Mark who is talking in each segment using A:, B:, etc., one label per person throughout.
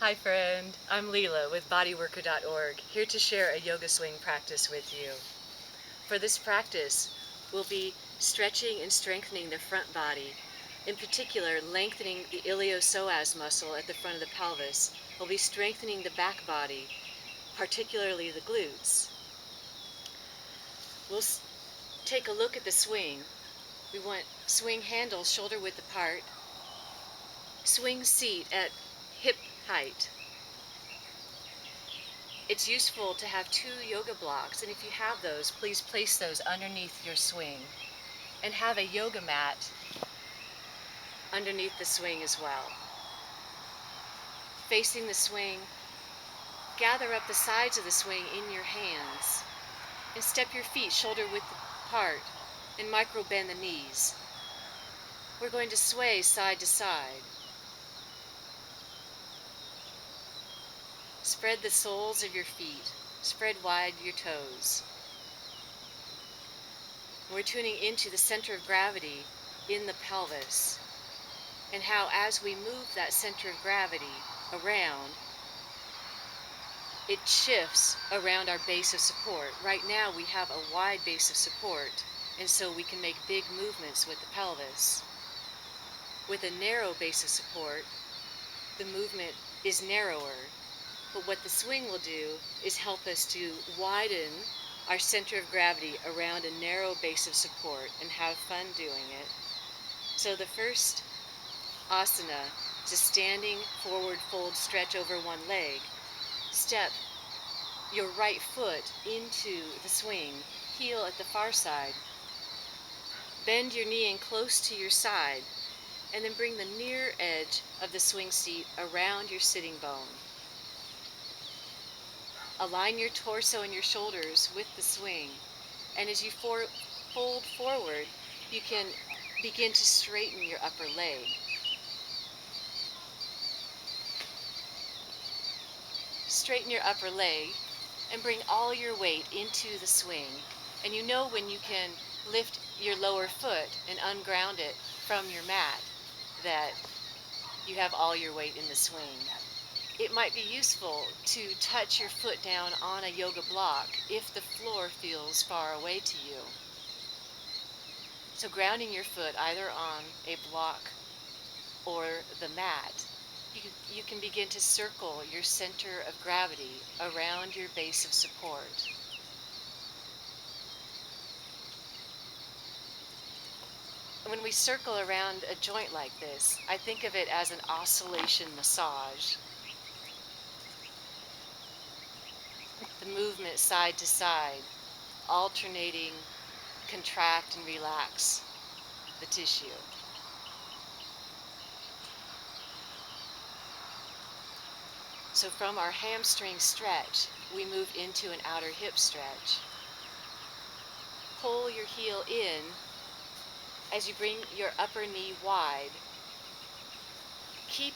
A: Hi friend, I'm Leela with bodyworker.org, here to share a yoga swing practice with you. For this practice, we'll be stretching and strengthening the front body, in particular lengthening the iliopsoas muscle at the front of the pelvis. We'll be strengthening the back body, particularly the glutes. We'll take a look at the swing. We want swing handles shoulder width apart, swing seat at hip height. It's useful to have 2 yoga blocks, and if you have those, please place those underneath your swing. And have a yoga mat underneath the swing as well. Facing the swing, gather up the sides of the swing in your hands, and step your feet shoulder width apart, and micro bend the knees. We're going to sway side to side. Spread the soles of your feet. Spread wide your toes. We're tuning into the center of gravity in the pelvis, and how as we move that center of gravity around, it shifts around our base of support. Right now we have a wide base of support, and so we can make big movements with the pelvis. With a narrow base of support, the movement is narrower. But what the swing will do is help us to widen our center of gravity around a narrow base of support and have fun doing it. So the first asana is a standing forward fold stretch over one leg. Step your right foot into the swing, heel at the far side. Bend your knee in close to your side, and then bring the near edge of the swing seat around your sitting bone. Align your torso and your shoulders with the swing, and as you fold forward, you can begin to straighten your upper leg. Straighten your upper leg and bring all your weight into the swing. And you know when you can lift your lower foot and unground it from your mat that you have all your weight in the swing. It might be useful to touch your foot down on a yoga block if the floor feels far away to you. So grounding your foot either on a block or the mat, you can begin to circle your center of gravity around your base of support. When we circle around a joint like this, I think of it as an oscillation massage. The movement side to side, alternating contract and relax the tissue. So from our hamstring stretch, we move into an outer hip stretch. Pull your heel in as you bring your upper knee wide. Keep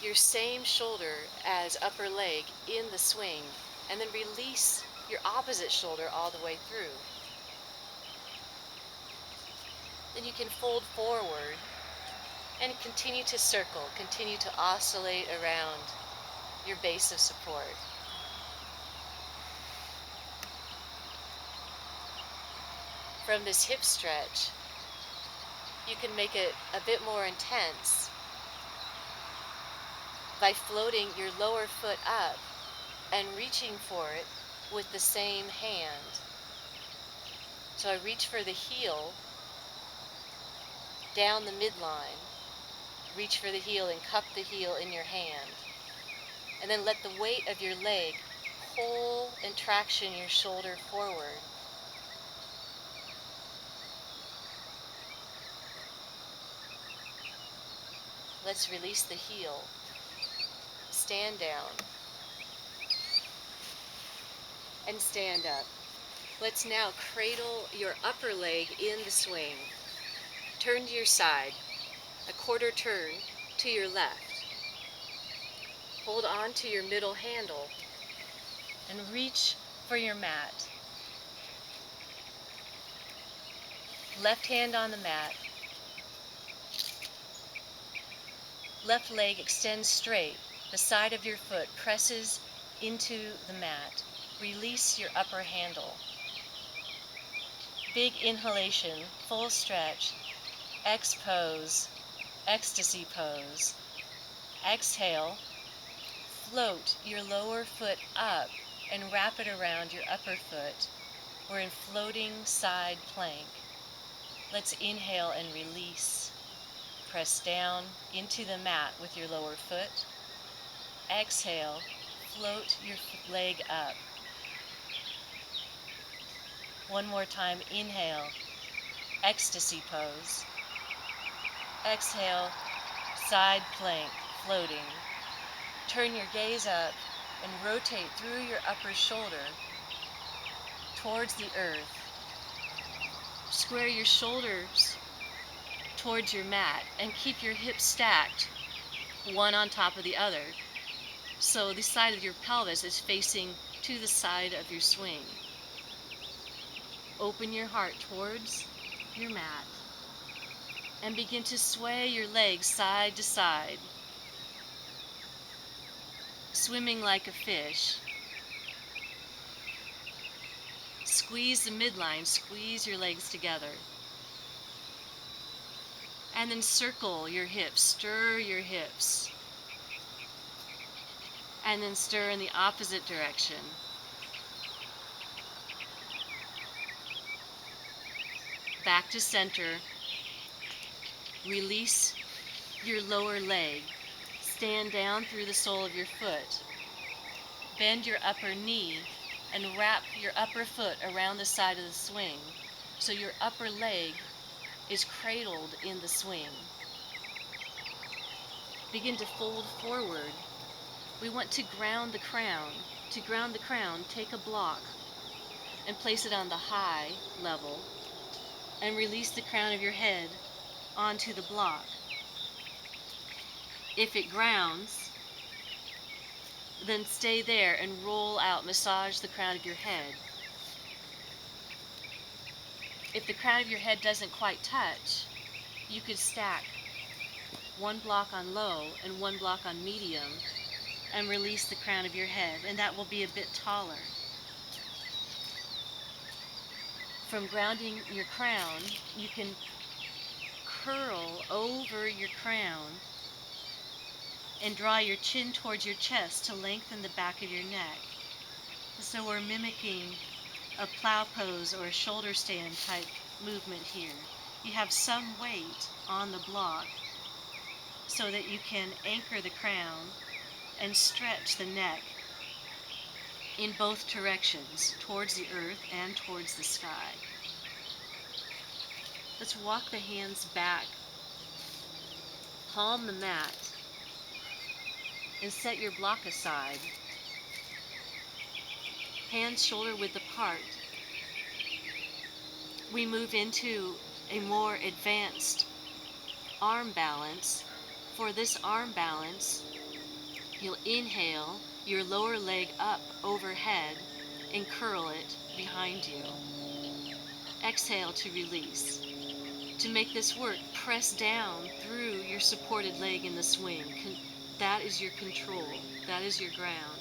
A: your same shoulder as upper leg in the swing, and then release your opposite shoulder all the way through. Then you can fold forward and continue to circle, continue to oscillate around your base of support. From this hip stretch, you can make it a bit more intense by floating your lower foot up and reaching for it with the same hand. So I reach for the heel down the midline, reach for the heel and cup the heel in your hand, and then let the weight of your leg pull and traction your shoulder forward. Let's release the heel. Stand down and stand up. Let's now cradle your upper leg in the swing. Turn to your side, a quarter turn to your left. Hold on to your middle handle and reach for your mat. Left hand on the mat. Left leg extends straight. The side of your foot presses into the mat. Release your upper handle. Big inhalation, full stretch. X pose, Xtasy pose. Exhale, float your lower foot up and wrap it around your upper foot. We're in floating side plank. Let's inhale and release. Press down into the mat with your lower foot. Exhale, float your leg up. One more time, inhale, Xtasy pose. Exhale, side plank, floating. Turn your gaze up and rotate through your upper shoulder towards the earth. Square your shoulders towards your mat and keep your hips stacked, one on top of the other. So the side of your pelvis is facing to the side of your swing. Open your heart towards your mat and begin to sway your legs side to side, swimming like a fish. Squeeze the midline, squeeze your legs together. And then circle your hips, stir your hips. And then stir in the opposite direction. Back to center. Release your lower leg. Stand down through the sole of your foot. Bend your upper knee and wrap your upper foot around the side of the swing so your upper leg is cradled in the swing. Begin to fold forward. We want to ground the crown. To ground the crown, take a block and place it on the high level and release the crown of your head onto the block. If it grounds, then stay there and roll out, massage the crown of your head. If the crown of your head doesn't quite touch, you could stack one block on low and one block on medium and release the crown of your head, and that will be a bit taller. From grounding your crown, you can curl over your crown and draw your chin towards your chest to lengthen the back of your neck. So we're mimicking a plow pose or a shoulder stand type movement here. You have some weight on the block so that you can anchor the crown and stretch the neck in both directions, towards the earth and towards the sky. Let's walk the hands back, palm the mat, and set your block aside. Hands shoulder width apart. We move into a more advanced arm balance. For this arm balance, you'll inhale your lower leg up overhead and curl it behind you. Exhale to release. To make this work, press down through your supported leg in the swing. That is your control. That is your ground.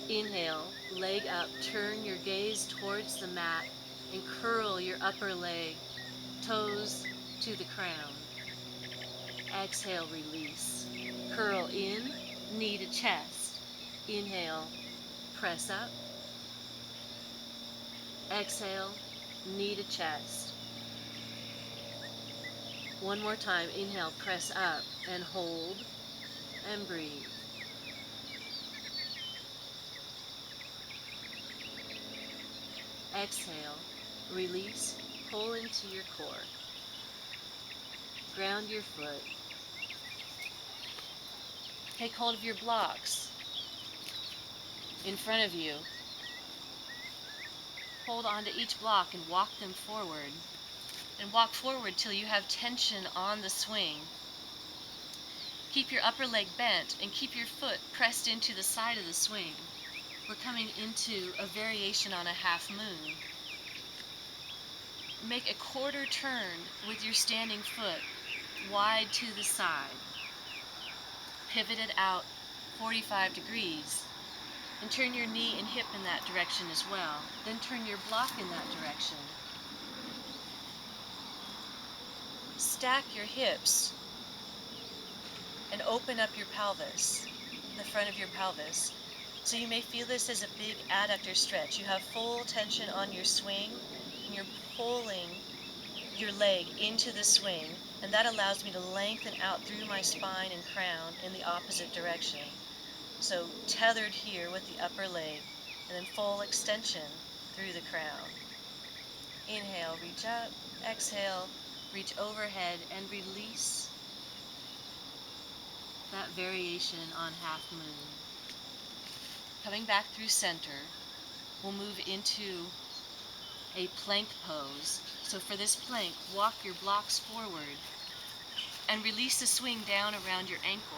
A: Inhale, leg up, turn your gaze towards the mat and curl your upper leg, toes to the crown. Exhale, release. Curl in, knee to chest. Inhale, press up. Exhale, knee to chest. One more time, inhale, press up and hold and breathe. Exhale, release, pull into your core. Ground your foot. Take hold of your blocks in front of you. Hold on to each block and walk them forward. And walk forward till you have tension on the swing. Keep your upper leg bent and keep your foot pressed into the side of the swing. We're coming into a variation on a half moon. Make a quarter turn with your standing foot wide to the side. Pivot it out 45 degrees. And turn your knee and hip in that direction as well. Then turn your block in that direction. Stack your hips and open up your pelvis, the front of your pelvis. So you may feel this as a big adductor stretch. You have full tension on your swing, and you're pulling your leg into the swing, and that allows me to lengthen out through my spine and crown in the opposite direction. So tethered here with the upper leg, and then full extension through the crown. Inhale, reach up. Exhale, reach overhead and release that variation on half moon. Coming back through center, we'll move into a plank pose. So for this plank, walk your blocks forward and release the swing down around your ankle.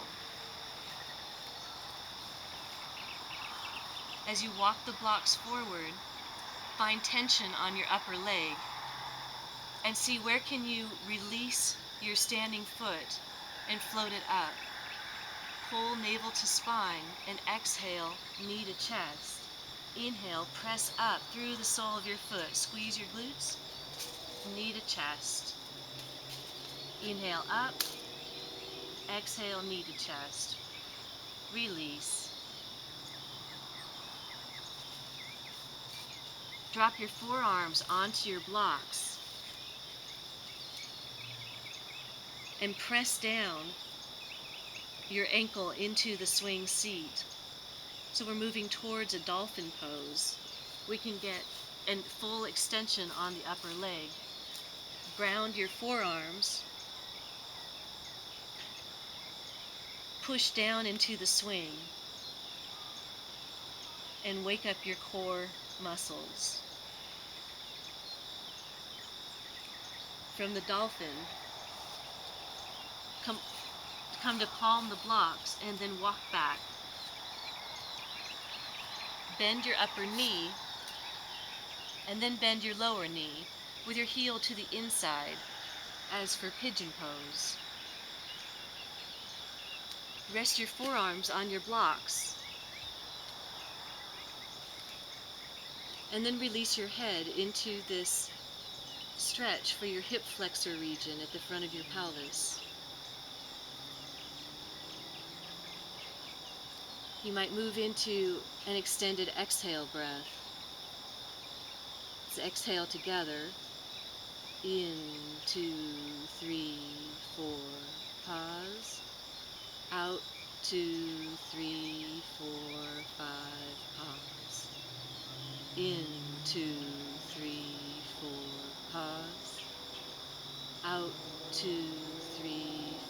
A: As you walk the blocks forward, find tension on your upper leg and see where can you release your standing foot and float it up. Pull navel to spine and exhale, knee to chest. Inhale, press up through the sole of your foot. Squeeze your glutes, knee to chest. Inhale up, exhale, knee to chest. Release. Drop your forearms onto your blocks and press down your ankle into the swing seat. So we're moving towards a dolphin pose. We can get a full extension on the upper leg. Ground your forearms. Push down into the swing and wake up your core muscles. From the dolphin, come to palm the blocks and then walk back. Bend your upper knee and then bend your lower knee with your heel to the inside as for pigeon pose. Rest your forearms on your blocks and then release your head into this stretch for your hip flexor region at the front of your pelvis. You might move into an extended exhale breath. Let's exhale together. In, 2, 3, 4, pause. Out, 2, 3, 4, 5, pause. In, 2, 3, 4, pause. Out, 2, 3,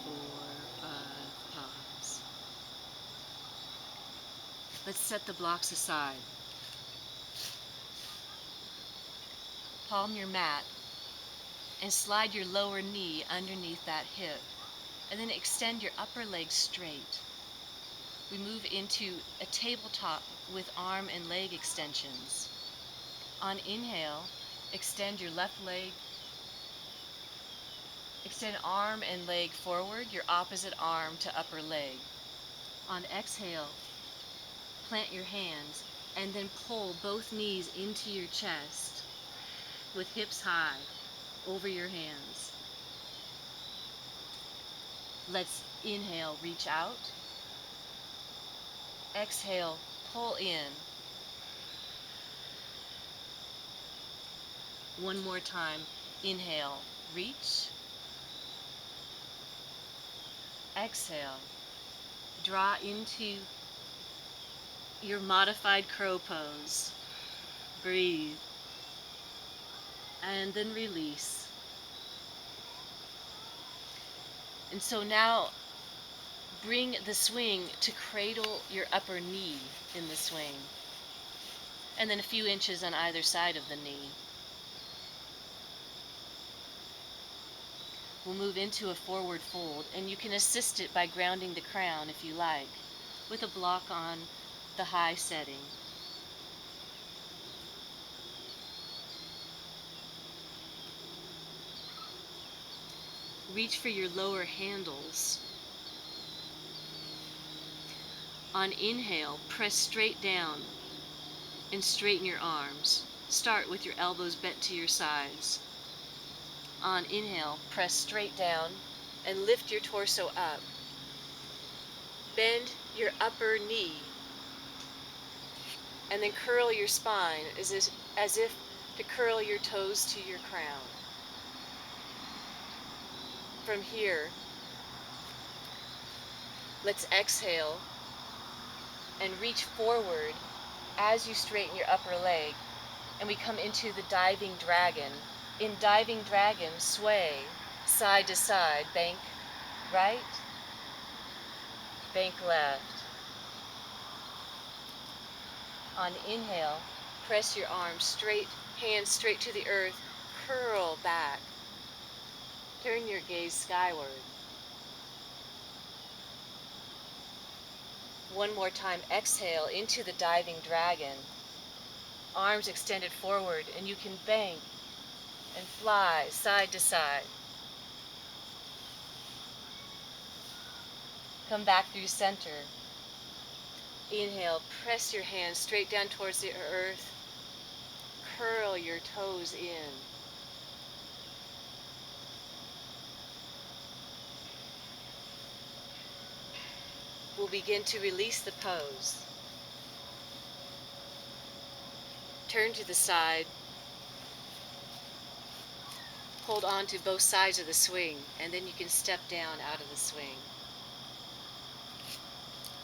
A: 4, 5, pause. Let's set the blocks aside. Palm your mat and slide your lower knee underneath that hip, and then extend your upper leg straight. We move into a tabletop with arm and leg extensions. On inhale, extend your left leg, extend arm and leg forward, your opposite arm to upper leg. On exhale, plant your hands and then pull both knees into your chest with hips high over your hands. Let's inhale, reach out. Exhale, pull in. One more time. Inhale, reach. Exhale, draw into your modified crow pose. Breathe. And then release. And so now bring the swing to cradle your upper knee in the swing, and then a few inches on either side of the knee. We'll move into a forward fold, and you can assist it by grounding the crown if you like, with a block on the high setting. Reach for your lower handles. On inhale, press straight down and straighten your arms. Start with your elbows bent to your sides. On inhale, press straight down and lift your torso up. Bend your upper knee and then curl your spine as if to curl your toes to your crown. From here, let's exhale and reach forward as you straighten your upper leg, and we come into the diving dragon. In diving dragon, sway side to side, bank right, bank left. On inhale, press your arms straight, hands straight to the earth, curl back. Turn your gaze skyward. One more time, exhale into the diving dragon. Arms extended forward, and you can bank and fly side to side. Come back through center. Inhale, press your hands straight down towards the earth. Curl your toes in. We'll begin to release the pose. Turn to the side. Hold on to both sides of the swing, and then you can step down out of the swing.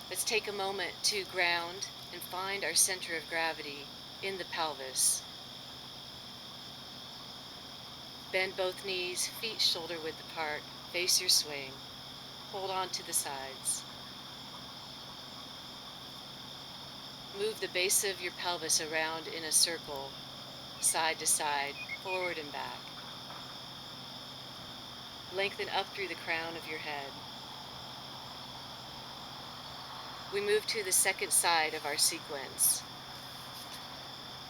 A: Let's take a moment to ground and find our center of gravity in the pelvis. Bend both knees, feet shoulder width apart, face your swing. Hold on to the sides. Move the base of your pelvis around in a circle, side to side, forward and back. Lengthen up through the crown of your head. We move to the second side of our sequence.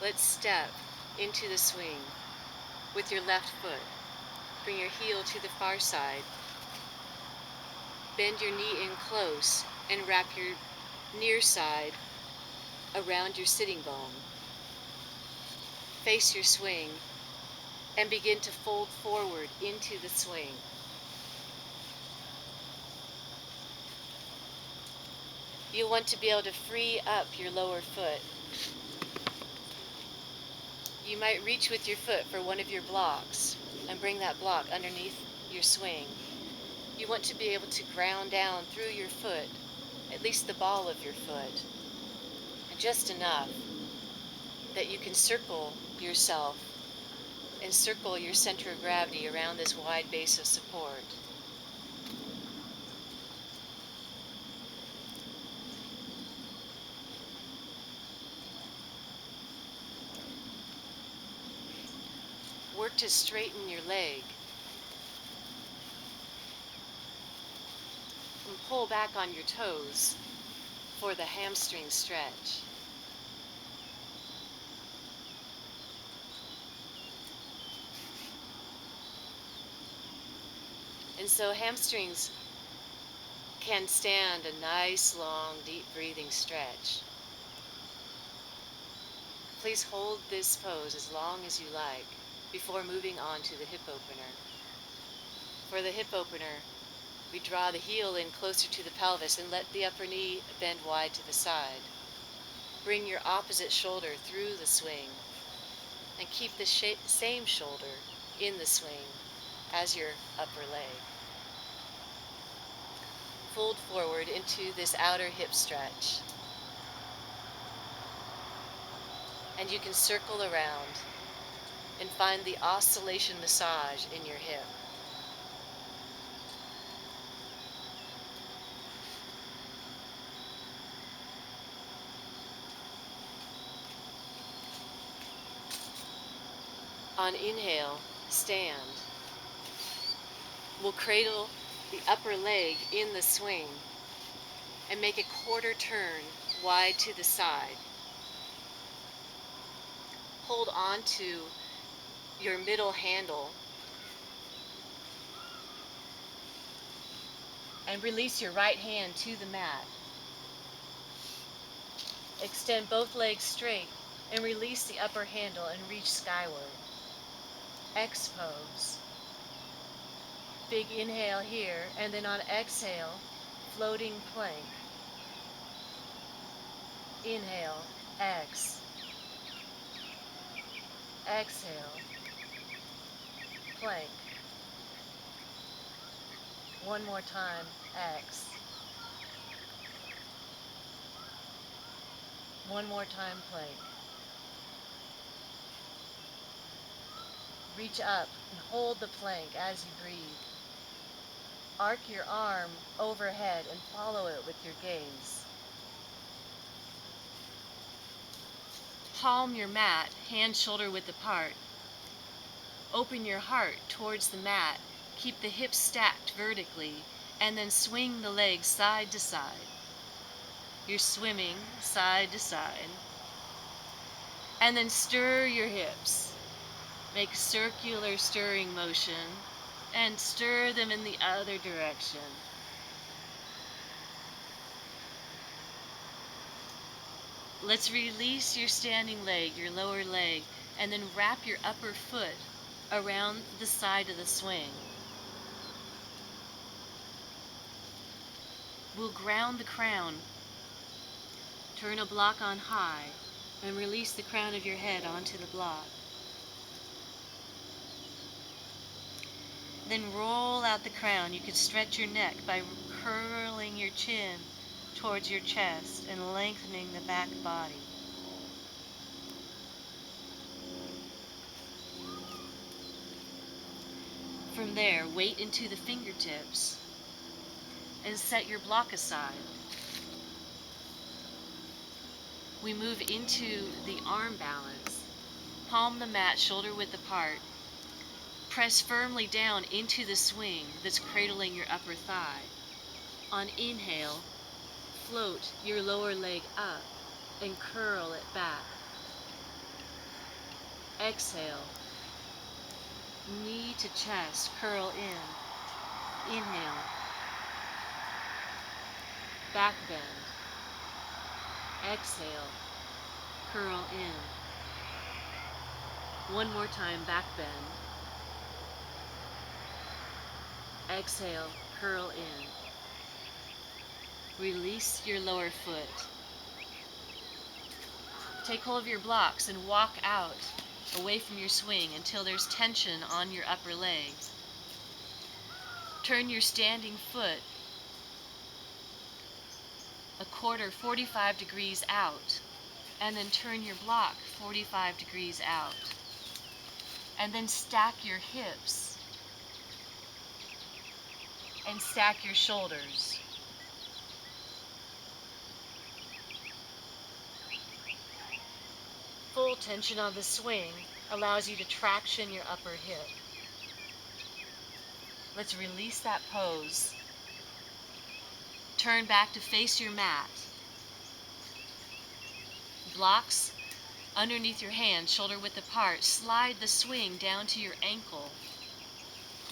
A: Let's step into the swing with your left foot. Bring your heel to the far side. Bend your knee in close and wrap your near side around your sitting bone. Face your swing and begin to fold forward into the swing. You'll want to be able to free up your lower foot. You might reach with your foot for one of your blocks and bring that block underneath your swing. You want to be able to ground down through your foot, at least the ball of your foot, and just enough that you can circle yourself and circle your center of gravity around this wide base of support. Work to straighten your leg. And pull back on your toes for the hamstring stretch. And so hamstrings can stand a nice, long, deep breathing stretch. Please hold this pose as long as you like before moving on to the hip opener. For the hip opener, we draw the heel in closer to the pelvis and let the upper knee bend wide to the side. Bring your opposite shoulder through the swing and keep the same shoulder in the swing as your upper leg. Fold forward into this outer hip stretch. And you can circle around and find the oscillation massage in your hip. On inhale, stand. We'll cradle the upper leg in the swing and make a quarter turn wide to the side. Hold on to your middle handle and release your right hand to the mat. Extend both legs straight and release the upper handle and reach skyward. X pose. Big inhale here, and then on exhale, floating plank. Inhale, X. Exhale, plank. One more time, X. One more time, plank. Reach up and hold the plank as you breathe. Arc your arm overhead and follow it with your gaze. Palm your mat, hands shoulder width apart. Open your heart towards the mat. Keep the hips stacked vertically, and then swing the legs side to side. You're swimming side to side. And then stir your hips. Make circular stirring motion and stir them in the other direction. Let's release your standing leg, your lower leg, and then wrap your upper foot around the side of the swing. We'll ground the crown. Turn a block on high and release the crown of your head onto the block. Then roll out the crown. You could stretch your neck by curling your chin towards your chest and lengthening the back body. From there, weight into the fingertips and set your block aside. We move into the arm balance. Palm the mat shoulder width apart. Press firmly down into the swing that's cradling your upper thigh. On inhale, float your lower leg up and curl it back. Exhale, knee to chest, curl in. Inhale, back bend. Exhale, curl in. One more time, back bend. Exhale, curl in. Release your lower foot. Take hold of your blocks and walk out away from your swing until there's tension on your upper leg. Turn your standing foot a quarter 45 degrees out, and then turn your block 45 degrees out. And then stack your hips and stack your shoulders. Full tension on the swing allows you to traction your upper hip. Let's release that pose. Turn back to face your mat. Blocks underneath your hands, shoulder width apart. Slide the swing down to your ankle.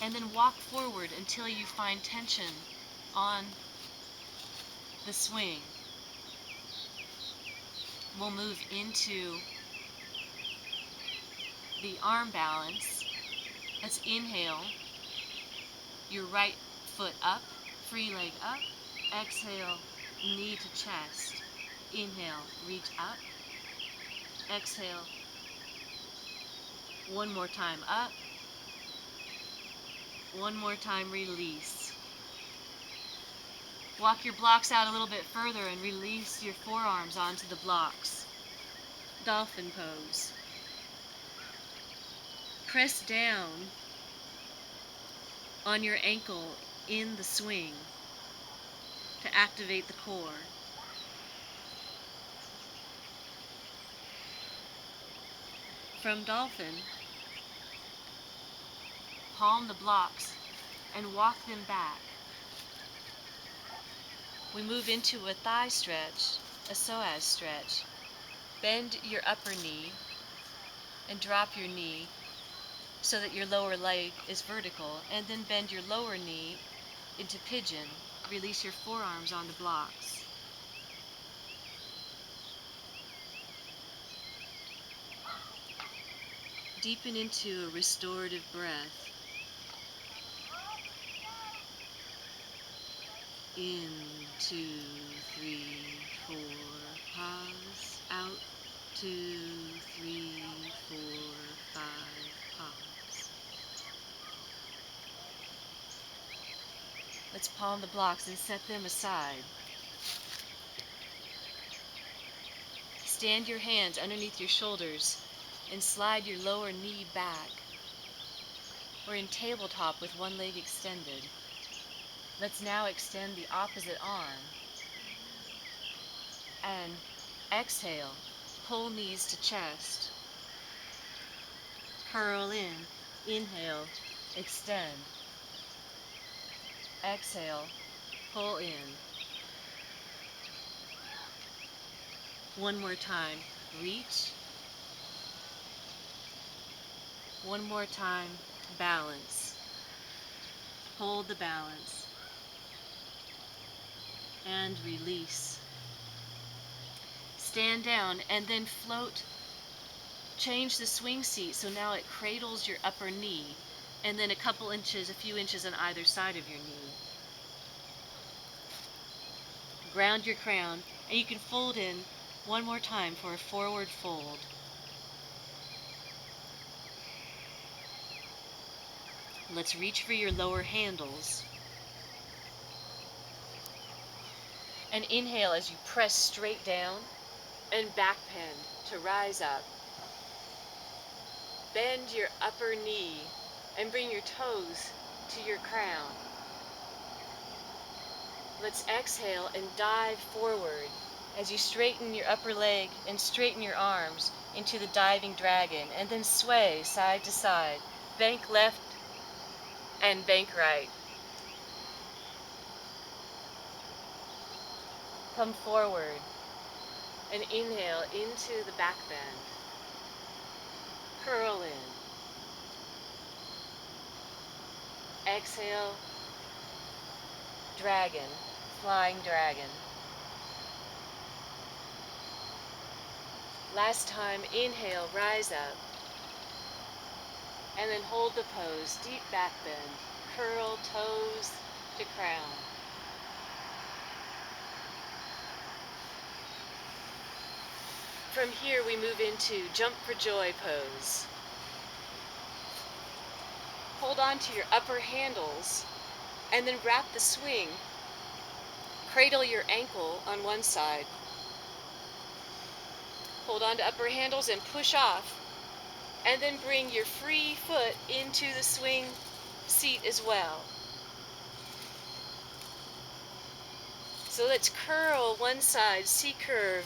A: And then walk forward until you find tension on the swing. We'll move into the arm balance. Let's inhale, your right foot up, free leg up. Exhale, knee to chest. Inhale, reach up. Exhale, one more time up. One more time, release. Walk your blocks out a little bit further and release your forearms onto the blocks. Dolphin pose. Press down on your ankle in the swing to activate the core. From dolphin, palm the blocks and walk them back. We move into a thigh stretch, a psoas stretch. Bend your upper knee and drop your knee so that your lower leg is vertical, and then bend your lower knee into pigeon. Release your forearms on the blocks. Deepen into a restorative breath. In, 2, 3, 4, pause. Out, 2, 3, 4, 5, pause. Let's palm the blocks and set them aside. Stand your hands underneath your shoulders and slide your lower knee back. We're in tabletop with one leg extended. Let's now extend the opposite arm. And exhale, pull knees to chest. Curl in, inhale, extend. Exhale, pull in. One more time, reach. One more time, balance. Hold the balance. And release. Stand down and then float. Change the swing seat so now it cradles your upper knee, and then a few inches on either side of your knee. Ground your crown, and you can fold in one more time for a forward fold. Let's reach for your lower handles. And inhale as you press straight down and backbend to rise up. Bend your upper knee and bring your toes to your crown. Let's exhale and dive forward as you straighten your upper leg and straighten your arms into the diving dragon, and then sway side to side, bank left and bank right. Come forward and inhale into the back bend. Curl in. Exhale, dragon, flying dragon. Last time, inhale, rise up. And then hold the pose, deep back bend. Curl toes to crown. From here we move into jump for joy pose. Hold on to your upper handles and then wrap the swing. Cradle your ankle on one side. Hold on to upper handles and push off. And then bring your free foot into the swing seat as well. So let's curl one side, C-curve.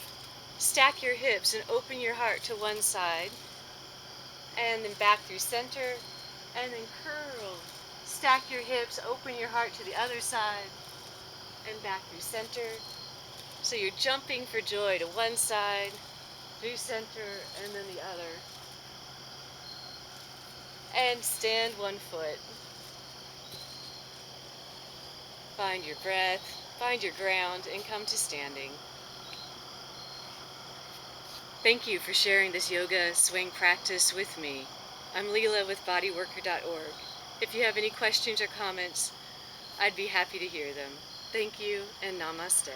A: Stack your hips and open your heart to one side. And then back through center. And then curl. Stack your hips, open your heart to the other side. And back through center. So you're jumping for joy to one side, through center, and then the other. And stand one foot. Find your breath, find your ground, and come to standing. Thank you for sharing this yoga swing practice with me. I'm Leela with bodyworker.org. If you have any questions or comments, I'd be happy to hear them. Thank you, and namaste.